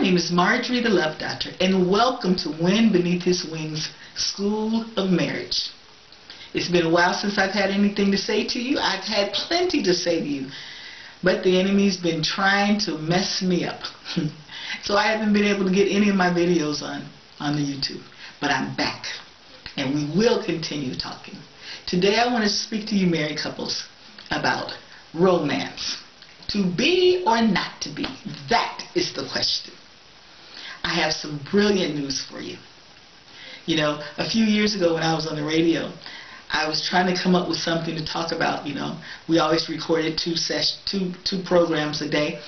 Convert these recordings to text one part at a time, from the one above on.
name is Marjorie the Love Doctor, and welcome to Wind Beneath His Wings School of Marriage. It's been a while since I've had anything to say to you. I've had plenty to say to you, but the enemy's been trying to mess me up. So I haven't been able to get any of my videos on the YouTube. But I'm back, and we will continue talking. Today I want to speak to you married couples about romance. To be or not to be, that is the question. I have some brilliant news for you. You know, a few years ago when I was on the radio, I was trying to come up with something to talk about. You know, we always recorded two programs a day,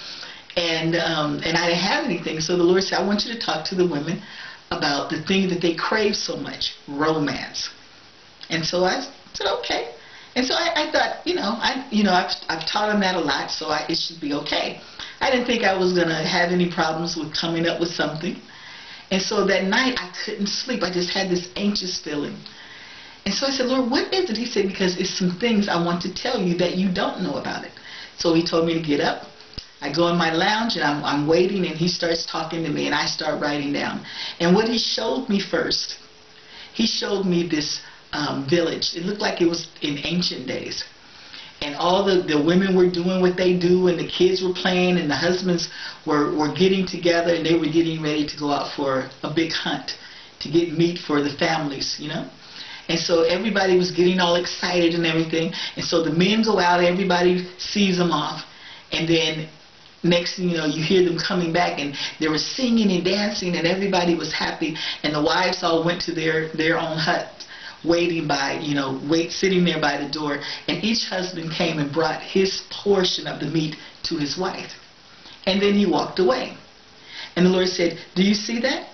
and I didn't have anything. So the Lord said, I want you to talk to the women about the thing that they crave so much, romance. And so I said, okay. And so I thought, I've taught them that a lot, so it should be okay. I didn't think I was going to have any problems with coming up with something. And so that night I couldn't sleep. I just had this anxious feeling. And so I said, Lord, what is it? He said, because it's some things I want to tell you that you don't know about it. So he told me to get up. I go in my lounge and I'm waiting, and he starts talking to me, and I start writing down. And what he showed me first, he showed me this village. It looked like it was in ancient days. And all the women were doing what they do, and the kids were playing, and the husbands were getting together, and they were getting ready to go out for a big hunt to get meat for the families, you know. And so everybody was getting all excited and everything. And so the men go out, everybody sees them off, and then next thing you know, you hear them coming back, and they were singing and dancing, and everybody was happy, and the wives all went to their own hut, waiting by, sitting there by the door, and each husband came and brought his portion of the meat to his wife. And then he walked away. And the Lord said, do you see that?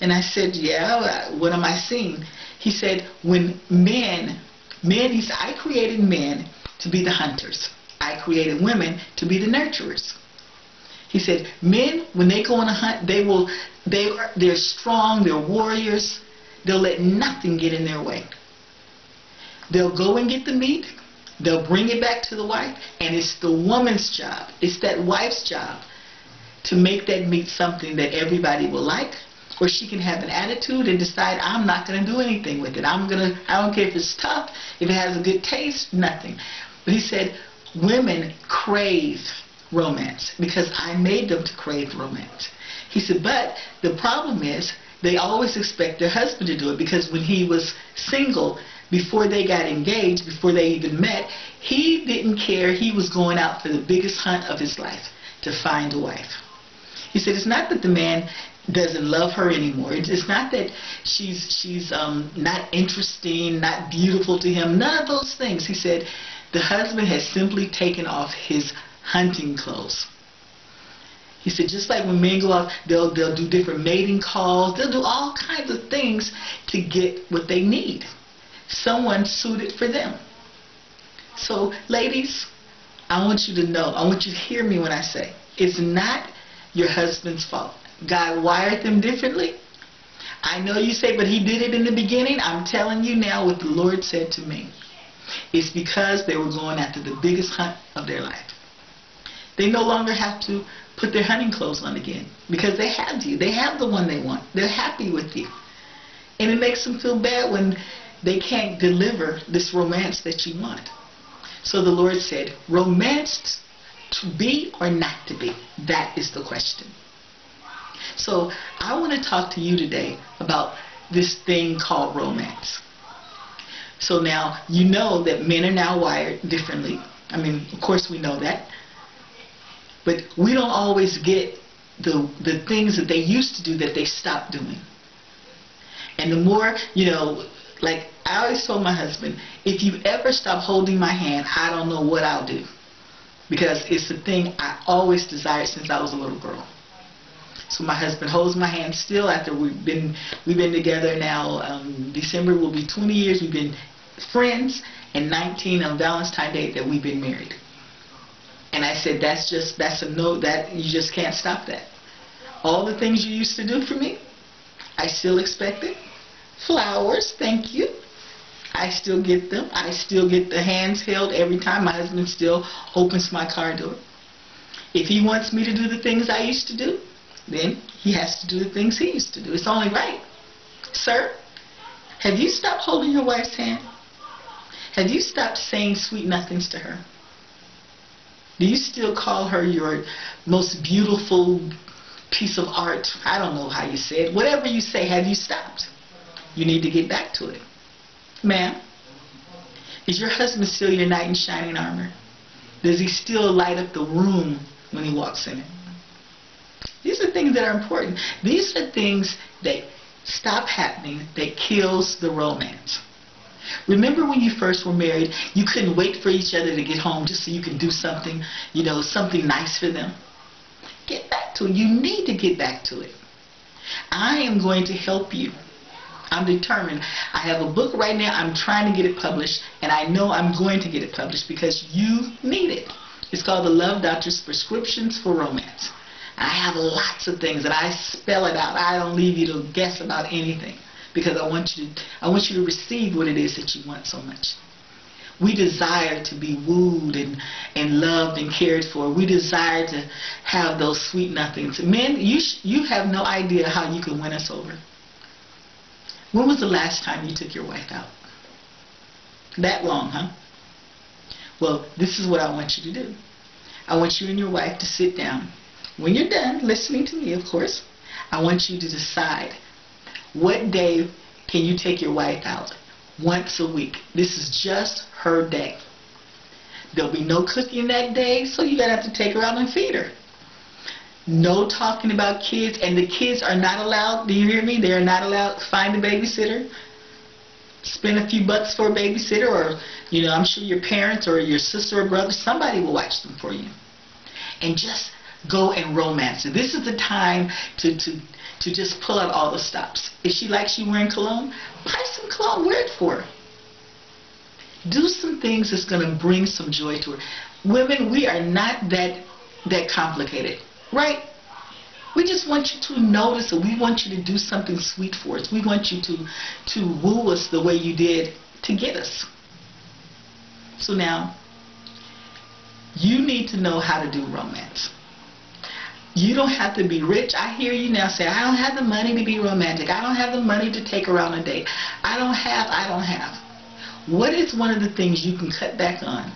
And I said, yeah, what am I seeing? He said, when he said, I created men to be the hunters. I created women to be the nurturers. He said, men, when they go on a hunt, they're strong, they're warriors. They'll let nothing get in their way. They'll go and get the meat. They'll bring it back to the wife. And it's the woman's job. It's that wife's job to make that meat something that everybody will like. Or she can have an attitude and decide, I'm not going to do anything with it. I don't care if it's tough, if it has a good taste, nothing. But he said, women crave romance because I made them to crave romance. He said, but the problem is, they always expect their husband to do it, because when he was single, before they got engaged, before they even met, he didn't care. He was going out for the biggest hunt of his life to find a wife. He said, it's not that the man doesn't love her anymore. It's not that she's not interesting, not beautiful to him. None of those things. He said, the husband has simply taken off his hunting clothes. He said, just like when men go out, they'll do different mating calls. They'll do all kinds of things to get what they need. Someone suited for them. So, ladies, I want you to know, I want you to hear me when I say, it's not your husband's fault. God wired them differently. I know you say, but he did it in the beginning. I'm telling you now what the Lord said to me. It's because they were going after the biggest hunt of their life. They no longer have to put their hunting clothes on again, because they have you. They have the one they want. They're happy with you. And it makes them feel bad when they can't deliver this romance that you want. So the Lord said, romance, to be or not to be, that is the question. So I want to talk to you today about this thing called romance. So now, you know that men are now wired differently. I mean, of course we know that. But we don't always get the things that they used to do that they stopped doing. And the more, like I always told my husband, if you ever stop holding my hand, I don't know what I'll do. Because it's the thing I always desired since I was a little girl. So my husband holds my hand still after we've been together now. December will be 20 years. We've been friends, and 19 on Valentine's Day that we've been married. And I said, that's a no, that you just can't stop that. All the things you used to do for me, I still expect it. Flowers, thank you. I still get them. I still get the hands held every time. My husband still opens my car door. If he wants me to do the things I used to do, then he has to do the things he used to do. It's only right. Sir, have you stopped holding your wife's hand? Have you stopped saying sweet nothings to her? Do you still call her your most beautiful piece of art? I don't know how you say it. Whatever you say, have you stopped? You need to get back to it. Ma'am, is your husband still your knight in shining armor? Does he still light up the room when he walks in it? These are things that are important. These are things that stop happening, that kills the romance. Remember when you first were married, you couldn't wait for each other to get home just so you could do something, something nice for them? Get back to it. You need to get back to it. I am going to help you. I'm determined. I have a book right now. I'm trying to get it published, and I know I'm going to get it published because you need it. It's called The Love Doctor's Prescriptions for Romance. I have lots of things, and I spell it out. I don't leave you to guess about anything because I want you to receive what it is that you want so much. We desire to be wooed and loved and cared for. We desire to have those sweet nothings. Men, you have no idea how you can win us over. When was the last time you took your wife out? That long, huh? Well, this is what I want you to do. I want you and your wife to sit down. When you're done listening to me, of course, I want you to decide what day can you take your wife out. Once a week. This is just her day. There'll be no cooking that day, so you're going to have to take her out and feed her. No talking about kids, and the kids are not allowed, do you hear me? They are not allowed to find a babysitter, spend a few bucks for a babysitter, or, I'm sure your parents or your sister or brother, somebody will watch them for you. And just go and romance it. This is the time to just pull out all the stops. If she likes you wearing cologne, buy some cologne, wear it for her. Do some things that's going to bring some joy to her. Women, we are not that complicated, right? We just want you to notice it. We want you to do something sweet for us. We want you to woo us the way you did to get us. So now, you need to know how to do romance. You don't have to be rich. I hear you now say, I don't have the money to be romantic. I don't have the money to take her on a date. I don't have. What is one of the things you can cut back on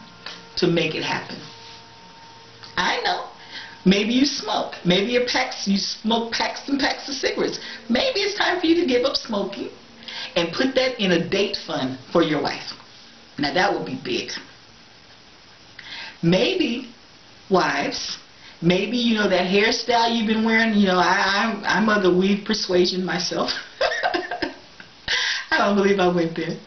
to make it happen? I know. Maybe you smoke. Maybe you smoke packs and packs of cigarettes. Maybe it's time for you to give up smoking and put that in a date fund for your wife. Now that would be big. Maybe, wives, maybe, that hairstyle you've been wearing, I'm of the weave persuasion myself. I don't believe I went there.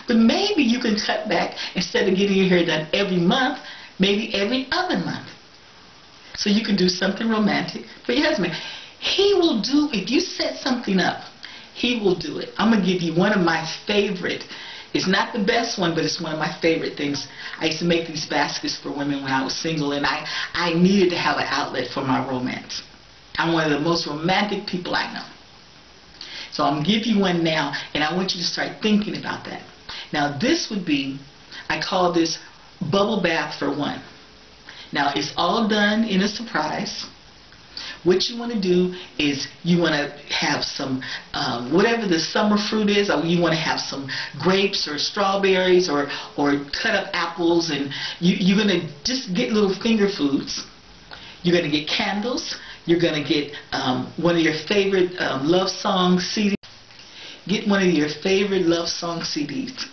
But maybe you can cut back, instead of getting your hair done every month, maybe every other month. So you can do something romantic for your husband. He will do, if you set something up, he will do it. I'm going to give you one of my favorite. It's not the best one, but it's one of my favorite things. I used to make these baskets for women when I was single, and I needed to have an outlet for my romance. I'm one of the most romantic people I know. So I'm going to give you one now, and I want you to start thinking about that. Now this would be, I call this bubble bath for one. Now it's all done in a surprise. What you want to do is you want to have some, whatever the summer fruit is, or you want to have some grapes or strawberries or cut up apples, and you're going to just get little finger foods. You're going to get candles. You're going to get one of your favorite love song CDs. Get one of your favorite love song CDs.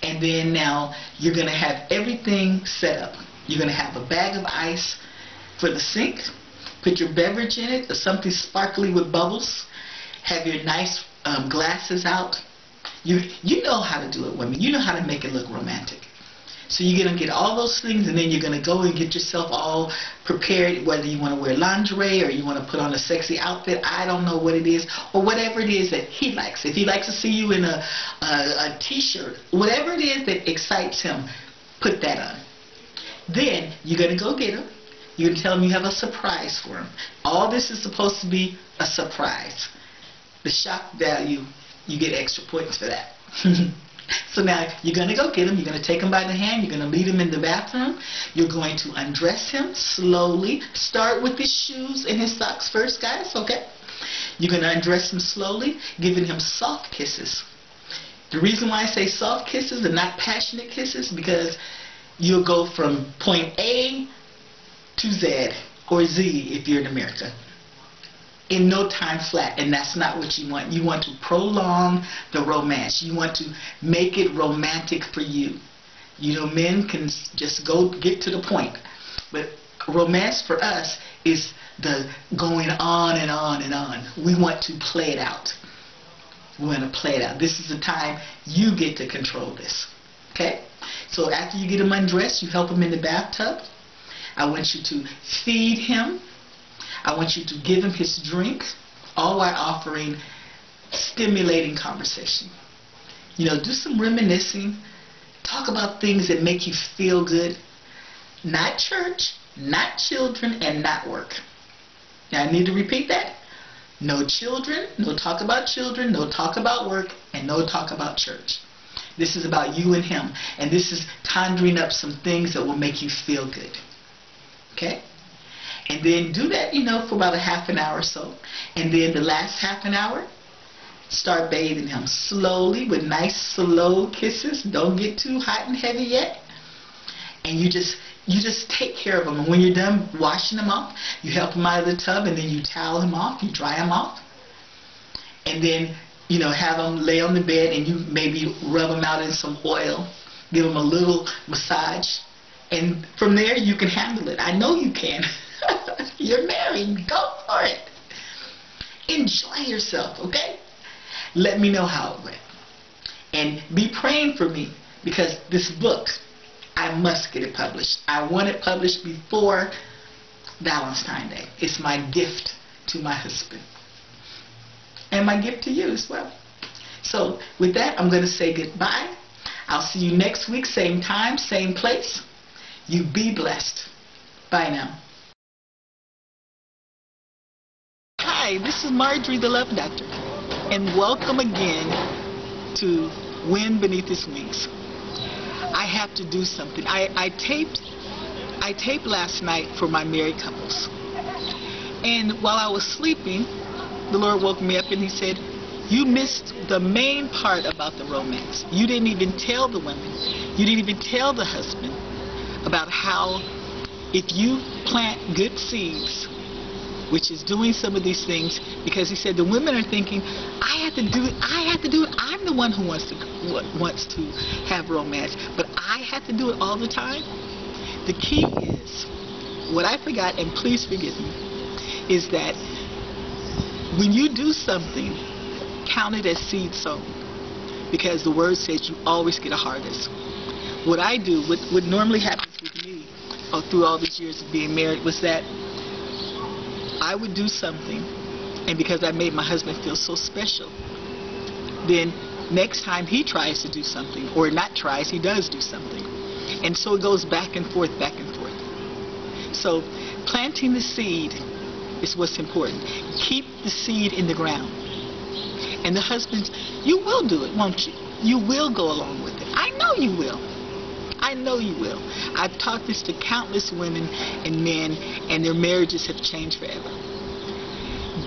And then now you're going to have everything set up. You're going to have a bag of ice for the sink. Put your beverage in it, or something sparkly with bubbles. Have your nice glasses out. You know how to do it, women. You know how to make it look romantic. So you're going to get all those things, and then you're going to go and get yourself all prepared, whether you want to wear lingerie or you want to put on a sexy outfit. I don't know what it is, or whatever it is that he likes. If he likes to see you in a t-shirt, whatever it is that excites him, put that on. Then you're going to go get him. You're going to tell him you have a surprise for him. All this is supposed to be a surprise. The shock value, you get extra points for that. So now you're going to go get him. You're going to take him by the hand. You're going to lead him in the bathroom. You're going to undress him slowly. Start with his shoes and his socks first, guys, okay? You're going to undress him slowly, giving him soft kisses. The reason why I say soft kisses and not passionate kisses, because you'll go from point A to Z, or Z if you're in America, in no time flat, and that's not what you want. You want to prolong the romance. You want to make it romantic for you. You know, men can just get to the point, but romance for us is the going on and on and on. We want to play it out. We want to play it out. This is the time you get to control this. Okay? So after you get him undressed, you help him in the bathtub. I want you to feed him. I want you to give him his drink, all while offering stimulating conversation. You know, do some reminiscing. Talk about things that make you feel good. Not church, not children, and not work. Now I need to repeat that. No children, no talk about children, no talk about work, and no talk about church. This is about you and him. And this is conjuring up some things that will make you feel good. Okay? And then do that, you know, for about a half an hour or so. And then the last half an hour, start bathing him slowly with nice slow kisses. Don't get too hot and heavy yet. And you just take care of him. And when you're done washing him off, you help him out of the tub, and then you towel him off, you dry him off. And then, you know, have him lay on the bed, and you maybe rub him out in some oil. Give him a little massage. And from there, you can handle it. I know you can. You're married. Go for it. Enjoy yourself, okay? Let me know how it went. And be praying for me, because this book, I must get it published. I want it published before Valentine's Day. It's my gift to my husband. And my gift to you as well. So with that, I'm going to say goodbye. I'll see you next week, same time, same place. You be blessed. Bye now. Hi, this is Marjorie the Love Doctor, and welcome again to Wind Beneath His Wings. I have to do something. I taped last night for my married couples, and while I was sleeping, the Lord woke me up and He said, "You missed the main part about the romance. You didn't even tell the women. You didn't even tell the husband about how if you plant good seeds," which is doing some of these things, because He said the women are thinking, I have to do it. I'm the one who wants to have romance, but I have to do it all the time. The key is, what I forgot, and please forgive me, is that when you do something, count it as seed sown, because the Word says you always get a harvest. What I do, what normally happens with me through all these years of being married, was that I would do something, and because I made my husband feel so special, then next time he tries to do something, or not tries, he does do something. And so it goes back and forth, back and forth. So planting the seed is what's important. Keep the seed in the ground. And the husbands, you will do it, won't you? You will go along with it. I know you will. I know you will. I've taught this to countless women and men, and their marriages have changed forever.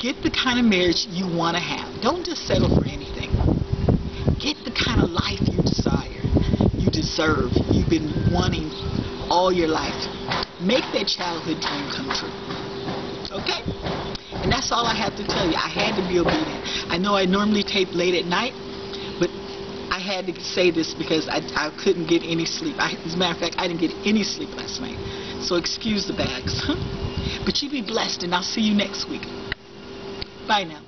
Get the kind of marriage you want to have. Don't just settle for anything. Get the kind of life you desire, you deserve, you've been wanting all your life. Make that childhood dream come true. Okay? And that's all I have to tell you. I had to be obedient. I know I normally tape late at night, but I had to say this because I couldn't get any sleep. As a matter of fact, I didn't get any sleep last night. So excuse the bags. But you be blessed, and I'll see you next week. Bye now.